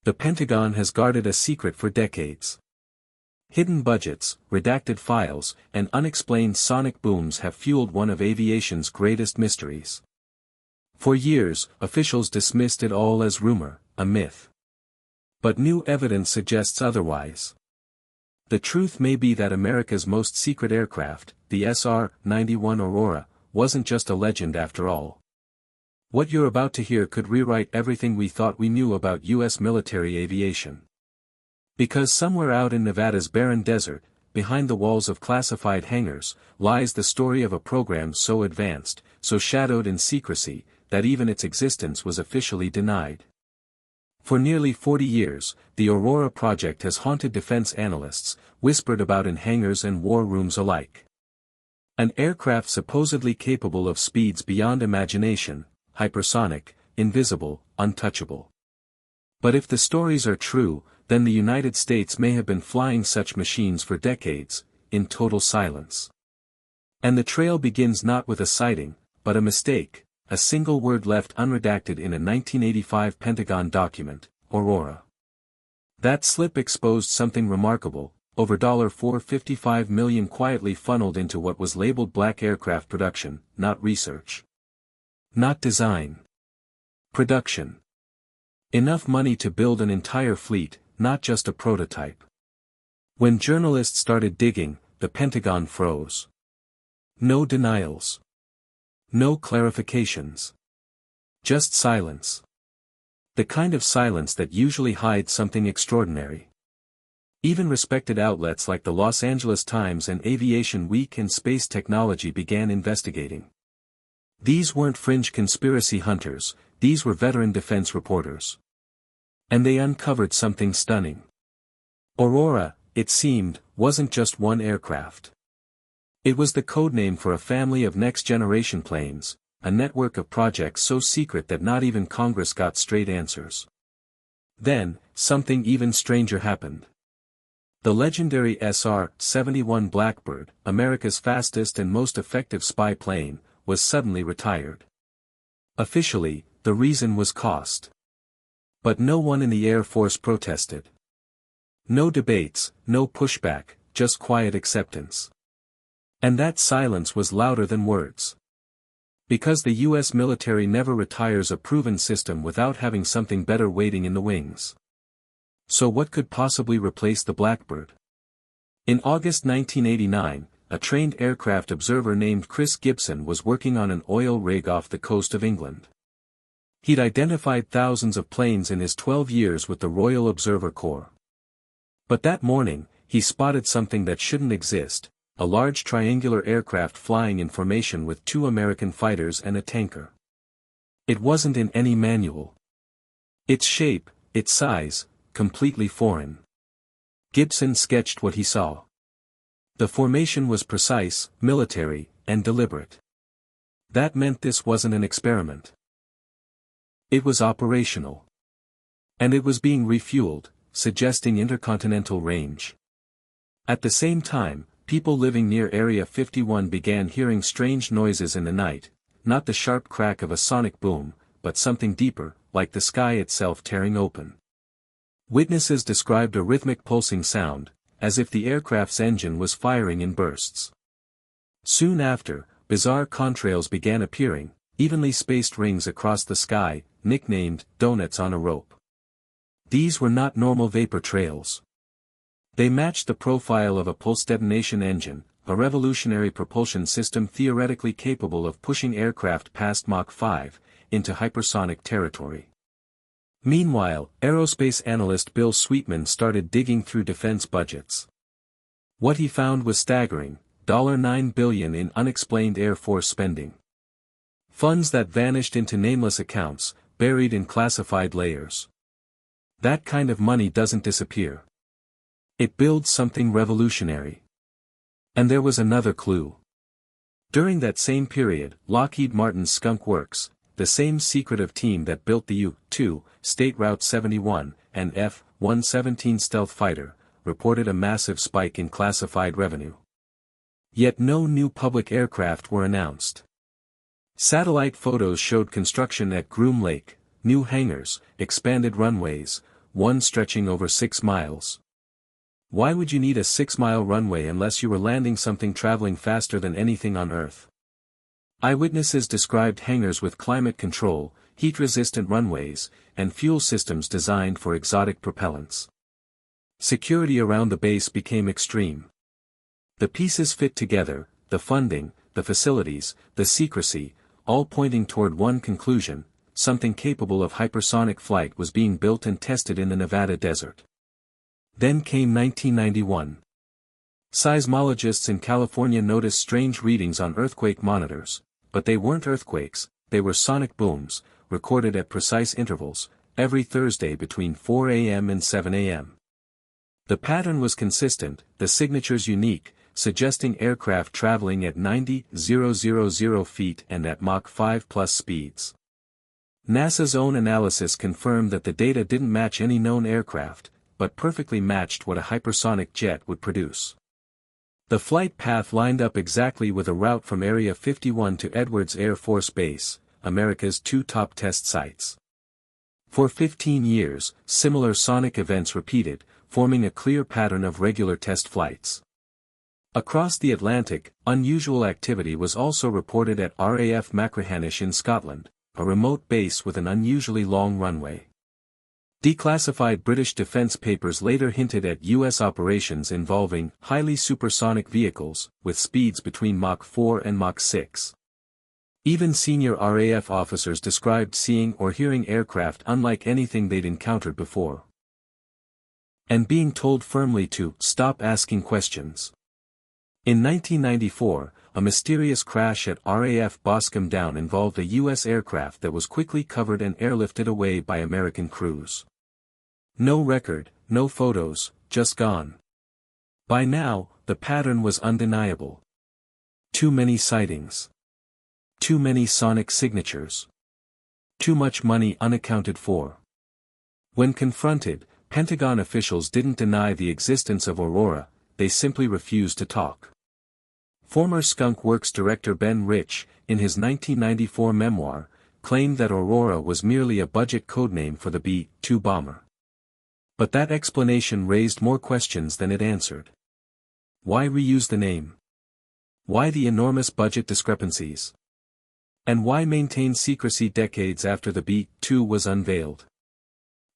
The Pentagon has guarded a secret for decades. Hidden budgets, redacted files, and unexplained sonic booms have fueled one of aviation's greatest mysteries. For years, officials dismissed it all as rumor, a myth. But new evidence suggests otherwise. The truth may be that America's most secret aircraft, the SR-91 Aurora, wasn't just a legend after all. What you're about to hear could rewrite everything we thought we knew about U.S. military aviation. Because somewhere out in Nevada's barren desert, behind the walls of classified hangars, lies the story of a program so advanced, so shadowed in secrecy, that even its existence was officially denied. For nearly 40 years, the Aurora project has haunted defense analysts, whispered about in hangars and war rooms alike. An aircraft supposedly capable of speeds beyond imagination, hypersonic, invisible, untouchable. But if the stories are true, then the United States may have been flying such machines for decades, in total silence. And the trail begins not with a sighting, but a mistake, a single word left unredacted in a 1985 Pentagon document, Aurora. That slip exposed something remarkable: over $455 million quietly funneled into what was labeled black aircraft production, not research. Not design. Production. Enough money to build an entire fleet, not just a prototype. When journalists started digging, the Pentagon froze. No denials. No clarifications. Just silence. The kind of silence that usually hides something extraordinary. Even respected outlets like the Los Angeles Times and Aviation Week and Space Technology began investigating. These weren't fringe conspiracy hunters, these were veteran defense reporters. And they uncovered something stunning. Aurora, it seemed, wasn't just one aircraft. It was the codename for a family of next-generation planes, a network of projects so secret that not even Congress got straight answers. Then, something even stranger happened. The legendary SR-71 Blackbird, America's fastest and most effective spy plane, was suddenly retired. Officially, the reason was cost. But no one in the Air Force protested. No debates, no pushback, just quiet acceptance. And that silence was louder than words. Because the U.S. military never retires a proven system without having something better waiting in the wings. So what could possibly replace the Blackbird? In August 1989, a trained aircraft observer named Chris Gibson was working on an oil rig off the coast of England. He'd identified thousands of planes in his 12 years with the Royal Observer Corps. But that morning, he spotted something that shouldn't exist: a large triangular aircraft flying in formation with 2 American fighters and a tanker. It wasn't in any manual. Its shape, its size, completely foreign. Gibson sketched what he saw. The formation was precise, military, and deliberate. That meant this wasn't an experiment. It was operational. And it was being refueled, suggesting intercontinental range. At the same time, people living near Area 51 began hearing strange noises in the night, not the sharp crack of a sonic boom, but something deeper, like the sky itself tearing open. Witnesses described a rhythmic pulsing sound, as if the aircraft's engine was firing in bursts. Soon after, bizarre contrails began appearing, evenly spaced rings across the sky, nicknamed donuts on a rope. These were not normal vapor trails. They matched the profile of a pulse detonation engine, a revolutionary propulsion system theoretically capable of pushing aircraft past Mach 5, into hypersonic territory. Meanwhile, aerospace analyst Bill Sweetman started digging through defense budgets. What he found was staggering: $9 billion in unexplained Air Force spending. Funds that vanished into nameless accounts, buried in classified layers. That kind of money doesn't disappear. It builds something revolutionary. And there was another clue. During that same period, Lockheed Martin's Skunk Works, the same secretive team that built the U-2, State Route 71, and F-117 stealth fighter, reported a massive spike in classified revenue. Yet no new public aircraft were announced. Satellite photos showed construction at Groom Lake, new hangars, expanded runways, one stretching over 6 miles. Why would you need a 6-mile runway unless you were landing something traveling faster than anything on Earth? Eyewitnesses described hangars with climate control, heat-resistant runways, and fuel systems designed for exotic propellants. Security around the base became extreme. The pieces fit together, the funding, the facilities, the secrecy, all pointing toward one conclusion: something capable of hypersonic flight was being built and tested in the Nevada desert. Then came 1991. Seismologists in California noticed strange readings on earthquake monitors, but they weren't earthquakes, they were sonic booms, recorded at precise intervals, every Thursday between 4 a.m. and 7 a.m. The pattern was consistent, the signatures unique, suggesting aircraft traveling at 90,000 feet and at Mach 5+ speeds. NASA's own analysis confirmed that the data didn't match any known aircraft, but perfectly matched what a hypersonic jet would produce. The flight path lined up exactly with a route from Area 51 to Edwards Air Force Base, America's 2 top test sites. For 15 years, similar sonic events repeated, forming a clear pattern of regular test flights. Across the Atlantic, unusual activity was also reported at RAF Machrihanish in Scotland, a remote base with an unusually long runway. Declassified British defense papers later hinted at U.S. operations involving highly supersonic vehicles, with speeds between Mach 4 and Mach 6. Even senior RAF officers described seeing or hearing aircraft unlike anything they'd encountered before, and being told firmly to stop asking questions. In 1994, a mysterious crash at RAF Boscombe Down involved a U.S. aircraft that was quickly covered and airlifted away by American crews. No record, no photos, just gone. By now, the pattern was undeniable. Too many sightings. Too many sonic signatures. Too much money unaccounted for. When confronted, Pentagon officials didn't deny the existence of Aurora, they simply refused to talk. Former Skunk Works director Ben Rich, in his 1994 memoir, claimed that Aurora was merely a budget codename for the B-2 bomber. But that explanation raised more questions than it answered. Why reuse the name? Why the enormous budget discrepancies? And why maintain secrecy decades after the B-2 was unveiled?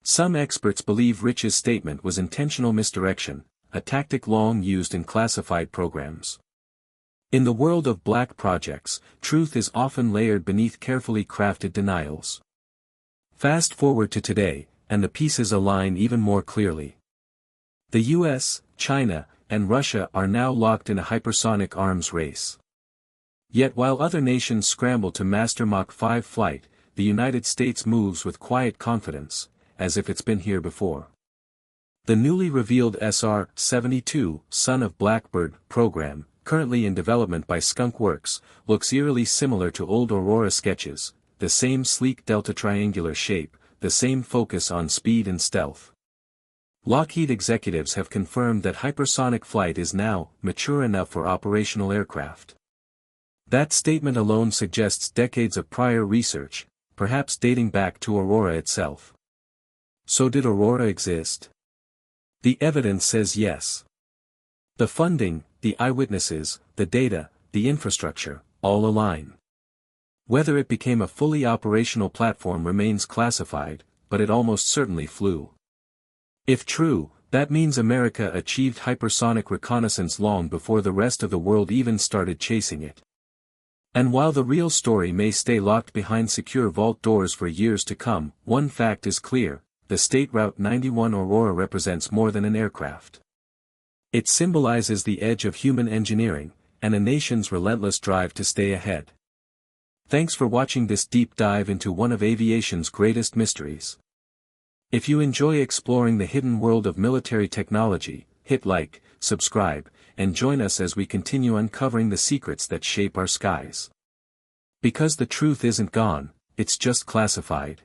Some experts believe Rich's statement was intentional misdirection, a tactic long used in classified programs. In the world of black projects, truth is often layered beneath carefully crafted denials. Fast forward to today, and the pieces align even more clearly. The US, China, and Russia are now locked in a hypersonic arms race. Yet while other nations scramble to master Mach 5 flight, the United States moves with quiet confidence, as if it's been here before. The newly revealed SR-72, son of Blackbird, program, currently in development by Skunk Works, looks eerily similar to old Aurora sketches, the same sleek delta triangular shape, the same focus on speed and stealth. Lockheed executives have confirmed that hypersonic flight is now mature enough for operational aircraft. That statement alone suggests decades of prior research, perhaps dating back to Aurora itself. So did Aurora exist? The evidence says yes. The funding, the eyewitnesses, the data, the infrastructure, all align. Whether it became a fully operational platform remains classified, but it almost certainly flew. If true, that means America achieved hypersonic reconnaissance long before the rest of the world even started chasing it. And while the real story may stay locked behind secure vault doors for years to come, one fact is clear: the State Route 91 Aurora represents more than an aircraft. It symbolizes the edge of human engineering, and a nation's relentless drive to stay ahead. Thanks for watching this deep dive into one of aviation's greatest mysteries. If you enjoy exploring the hidden world of military technology, hit like, subscribe, and join us as we continue uncovering the secrets that shape our skies. Because the truth isn't gone, it's just classified.